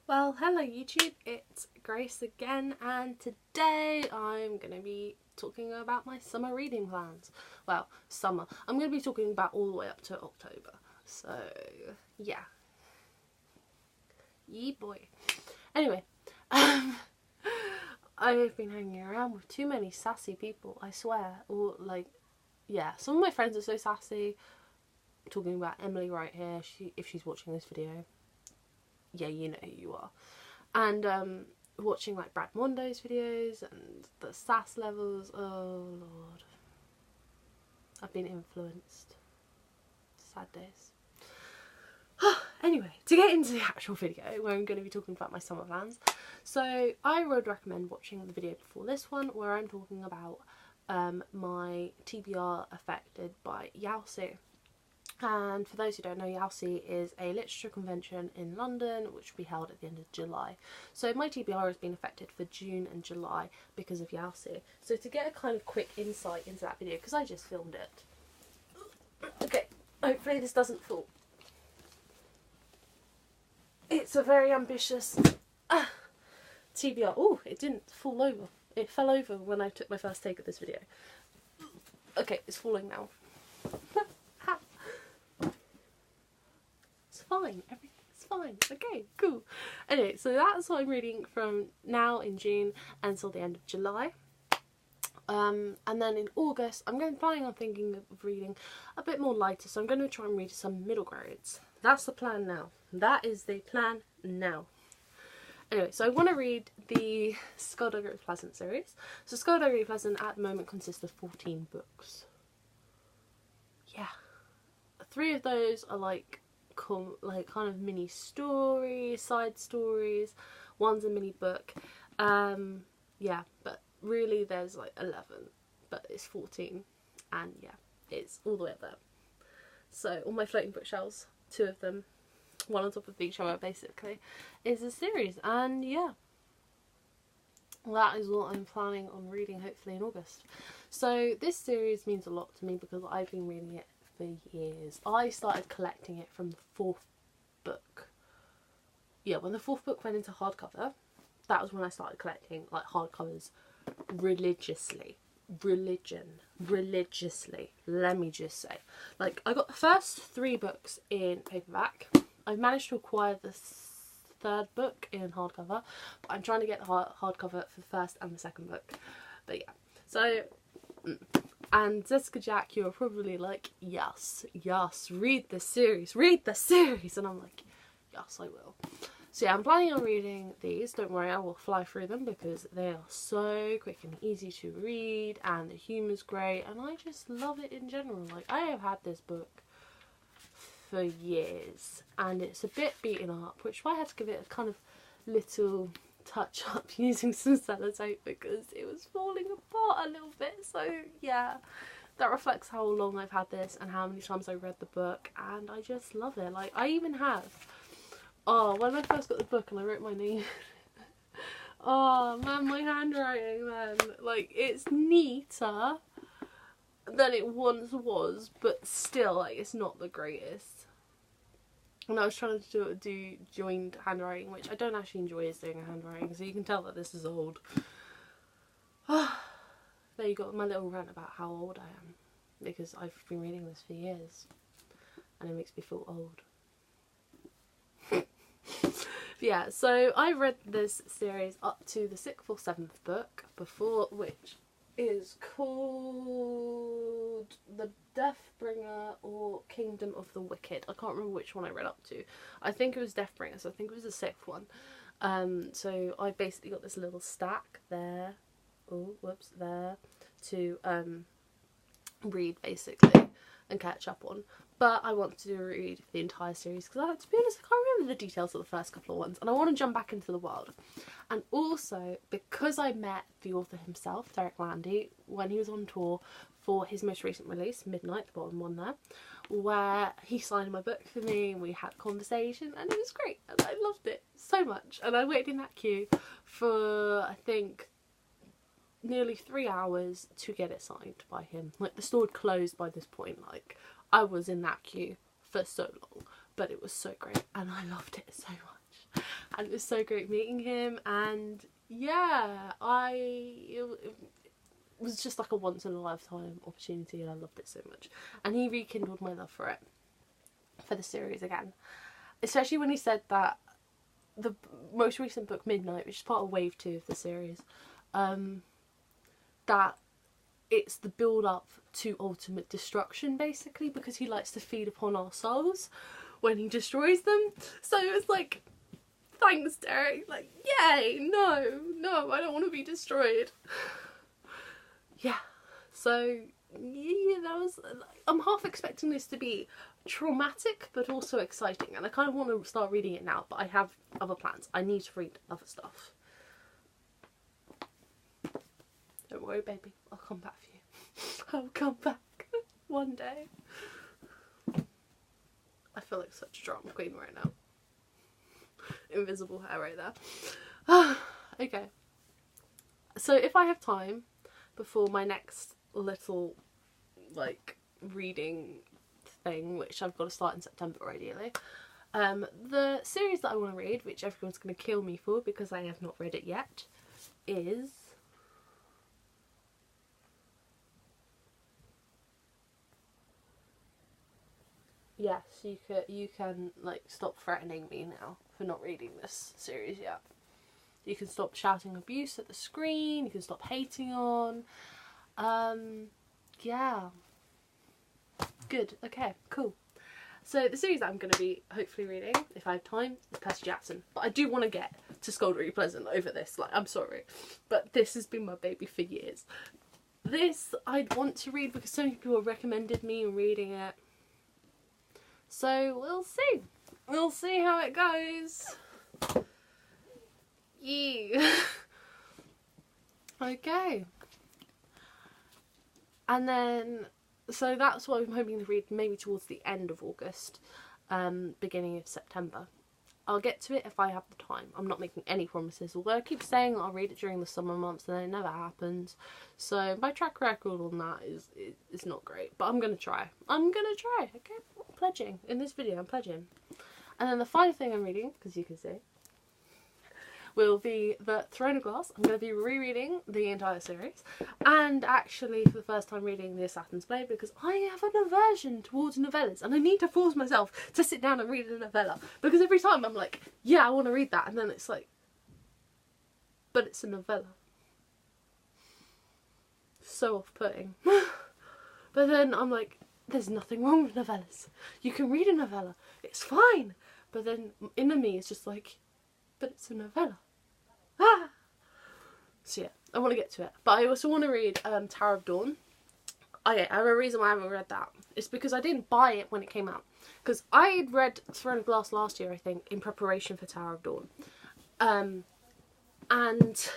Well, hello YouTube, it's Grace again, and today I'm going to be talking about my summer reading plans. Well, summer. I'm going to be talking about all the way up to October. So, yeah. Yee boy. Anyway, I've been hanging around with too many sassy people, I swear. Or, like, yeah, some of my friends are so sassy. I'm talking about Emily right here, if she's watching this video. Yeah, you know who you are. And watching like Brad Mondo's videos and the sass levels, oh lord, I've been influenced. Sad days. Anyway, to get into the actual video where I'm going to be talking about my summer plans, so I would recommend watching the video before this one where I'm talking about my TBR affected by Yalsi. And for those who don't know, Yalsi is a literature convention in London which will be held at the end of July. So my TBR has been affected for June and July because of Yalsi. So to get a kind of quick insight into that video, because I just filmed it. Okay, hopefully this doesn't fall. It's a very ambitious TBR. Oh, it didn't fall over. It fell over when I took my first take of this video. Okay, it's falling now. Fine, everything's fine. Okay, cool. Anyway, so that's what I'm reading from now in June until the end of July. And then in August, I'm planning on thinking of reading a bit more lighter, so I'm going to try and read some middle grades. That's the plan now. That is the plan now. Anyway, so I want to read the Skullduggery Pleasant series. So Skullduggery Pleasant at the moment consists of 14 books. Yeah. 3 of those are like kind of mini stories, side stories. One's a mini book. Yeah, but really there's like 11, but it's 14, and yeah, it's all the way up there. So all my floating bookshelves, 2 of them, one on top of each other basically, is a series, and yeah, that is what I'm planning on reading hopefully in August. So this series means a lot to me because I've been reading it for years. I started collecting it from the 4th book. Yeah, when the 4th book went into hardcover, that was when I started collecting like hardcovers religiously. Religiously, let me just say. Like, I got the first 3 books in paperback. I've managed to acquire the 3rd book in hardcover, but I'm trying to get the hardcover for the 1st and the 2nd book. But yeah, so and Jessica Jack, you're probably like, yes, read the series, and I'm like, yes, I will. So yeah, I'm planning on reading these. Don't worry, I will fly through them because they are so quick and easy to read, and the humour's great, and I just love it in general. Like, I have had this book for years, and it's a bit beaten up, which I had to give it a kind of little touch up using some sellotape because it was falling apart a little bit. So yeah, that reflects how long I've had this and how many times I read the book, and I just love it. Like, I even have, when I first got the book and I wrote my name, oh man, my handwriting, man, like, it's neater than it once was, but still, like, it's not the greatest. And I was trying to do joined handwriting, which I don't actually enjoy doing handwriting, so you can tell that this is old. There you got my little rant about how old I am, because I've been reading this for years, and it makes me feel old. Yeah, so I read this series up to the 6th or 7th book, before which is called The Deathbringer or Kingdom of the Wicked. I can't remember which one I read up to. I think it was Deathbringer, so I think it was the 6th one. So I basically got this little stack there, there, to read basically and catch up on. But I want to read the entire series because, to be honest, I can't remember the details of the first couple of ones, and I want to jump back into the world. And also, because I met the author himself, Derek Landy, when he was on tour for his most recent release, Midnight, the bottom one there, where he signed my book for me and we had a conversation, and it was great, and I loved it so much. And I waited in that queue for, I think, nearly 3 hours to get it signed by him. Like, the store had closed by this point. Like, I was in that queue for so long, but it was so great and I loved it so much. and it was so great meeting him. And yeah, it was just like a once in a lifetime opportunity, and I loved it so much. And he rekindled my love for it, for the series again, especially when he said that the most recent book, Midnight, which is part of wave 2 of the series, that it's the build up to ultimate destruction, basically, because he likes to feed upon our souls when he destroys them. So it was like, thanks Derek, like, yay, no, I don't want to be destroyed. Yeah, so yeah, I'm half expecting this to be traumatic but also exciting, and I kind of want to start reading it now, but I have other plans. I need to read other stuff. Don't worry baby, I'll come back for you. I'll come back one day. I feel like such a drama queen right now. Invisible hair right there. Okay, so if I have time before my next little like reading thing, which I've got to start in September ideally, the series that I want to read, which everyone's going to kill me for because I have not read it yet, is yes, you can like stop threatening me now for not reading this series yet. You can stop shouting abuse at the screen, you can stop hating on. Yeah. Good, okay, cool. So the series that I'm going to be hopefully reading, if I have time, is Percy Jackson. But I do want to get to Skullduggery Pleasant over this, like, I'm sorry. But this has been my baby for years. This I'd want to read because so many people recommended me reading it. So we'll see. We'll see how it goes. Yeah. Okay. And then, so that's what I'm hoping to read maybe towards the end of August, beginning of September. I'll get to it if I have the time. I'm not making any promises, although I keep saying I'll read it during the summer months and then it never happens. So my track record on that is not great, but I'm going to try. I'm going to try, okay? I'm pledging. In this video, I'm pledging. And then the final thing I'm reading, because you can see, will be the Throne of Glass. I'm going to be rereading the entire series, and actually for the first time reading the Assassin's Blade, because I have an aversion towards novellas and I need to force myself to sit down and read a novella, because every time I'm like, yeah, I want to read that, and then it's like, but it's a novella. So off-putting. But then I'm like, there's nothing wrong with novellas. You can read a novella, it's fine. But then inner me is just like, but it's a novella. Ah! So yeah, I want to get to it. But I also want to read Tower of Dawn. Okay, I have a reason why I haven't read that. It's because I didn't buy it when it came out. Because I had read Throne of Glass last year, I think, in preparation for Tower of Dawn. And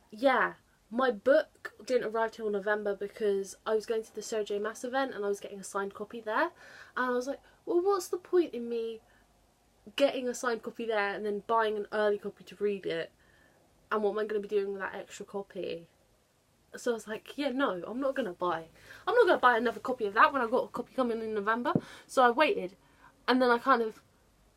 yeah, my book didn't arrive till November because I was going to the Sarah J Maas event and I was getting a signed copy there. And I was like, well, what's the point in me getting a signed copy there and then buying an early copy to read it, and what am I going to be doing with that extra copy? So I was like, yeah, no, I'm not going to buy another copy of that when I've got a copy coming in November. So I waited, and then I kind of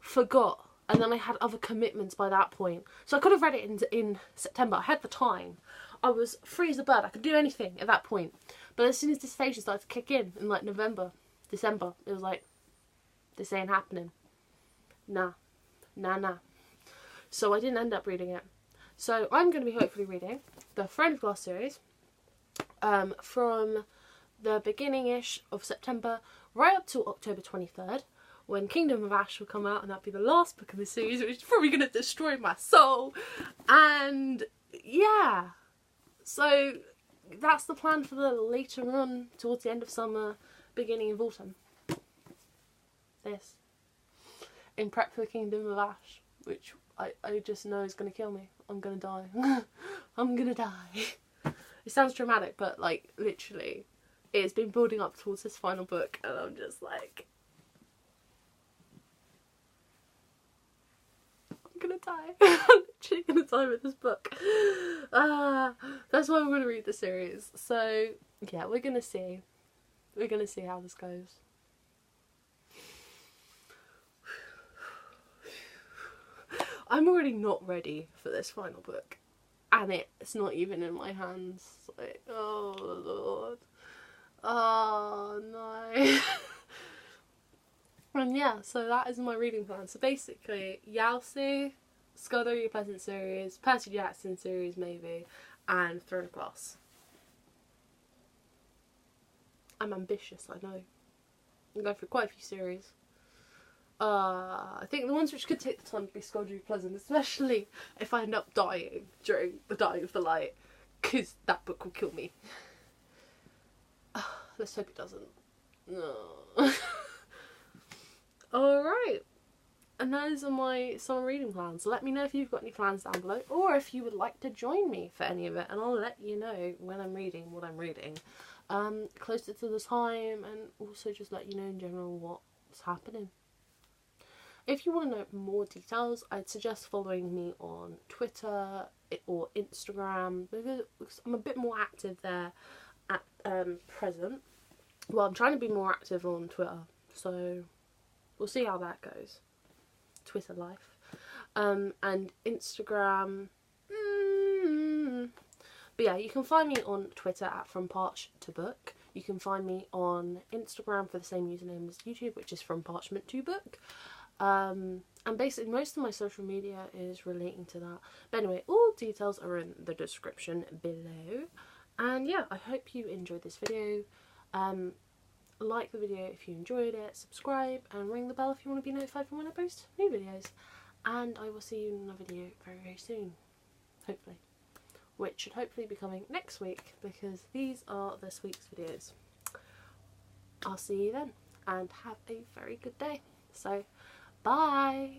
forgot, and then I had other commitments by that point. So I could have read it in September. I had the time. I was free as a bird. I could do anything at that point. But as soon as dysphagia started to kick in like November, December, it was like, this ain't happening. Nah. So I didn't end up reading it. So I'm going to be hopefully reading the Throne of Glass series from the beginning-ish of September right up till October 23rd, when Kingdom of Ash will come out, and that'll be the last book of the series, which is probably going to destroy my soul. And yeah, so that's the plan for the later on, towards the end of summer, beginning of autumn. This. In prep for Kingdom of Ash, which I just know is going to kill me. I'm going to die. I'm going to die. It sounds dramatic, but like literally it's been building up towards this final book and I'm just like, I'm going to die. I'm literally going to die with this book. That's why I'm going to read the series. So yeah, we're going to see. We're going to see how this goes. I'm already not ready for this final book, and it's not even in my hands. Like, oh lord, oh no. And yeah, so that is my reading plan. So basically, Yalsi, Skullduggery Pleasant series, Percy Jackson series maybe, and Throne of Glass. I'm ambitious, I know. I'm going for quite a few series. I think the ones which could take the time to be Skullduggery Pleasant, especially if I end up dying during the Dying of the Light, because that book will kill me. Let's hope it doesn't. No. Alright, and those are my summer reading plans. Let me know if you've got any plans down below, or if you would like to join me for any of it, and I'll let you know when I'm reading what I'm reading closer to the time, and also just let you know in general what's happening. If you want to know more details, I'd suggest following me on Twitter or Instagram, because I'm a bit more active there at present. Well, I'm trying to be more active on Twitter, so we'll see how that goes. Twitter life. And Instagram. But yeah, you can find me on Twitter at Fromparchmenttobooks. You can find me on Instagram for the same username as YouTube, which is Fromparchmenttobooks. And basically most of my social media is relating to that. But anyway, all details are in the description below. And yeah, I hope you enjoyed this video. Like the video if you enjoyed it, subscribe and ring the bell if you want to be notified from when I post new videos. And I will see you in another video very, very soon, hopefully. Which should hopefully be coming next week, because these are this week's videos. I'll see you then, and have a very good day. So, bye!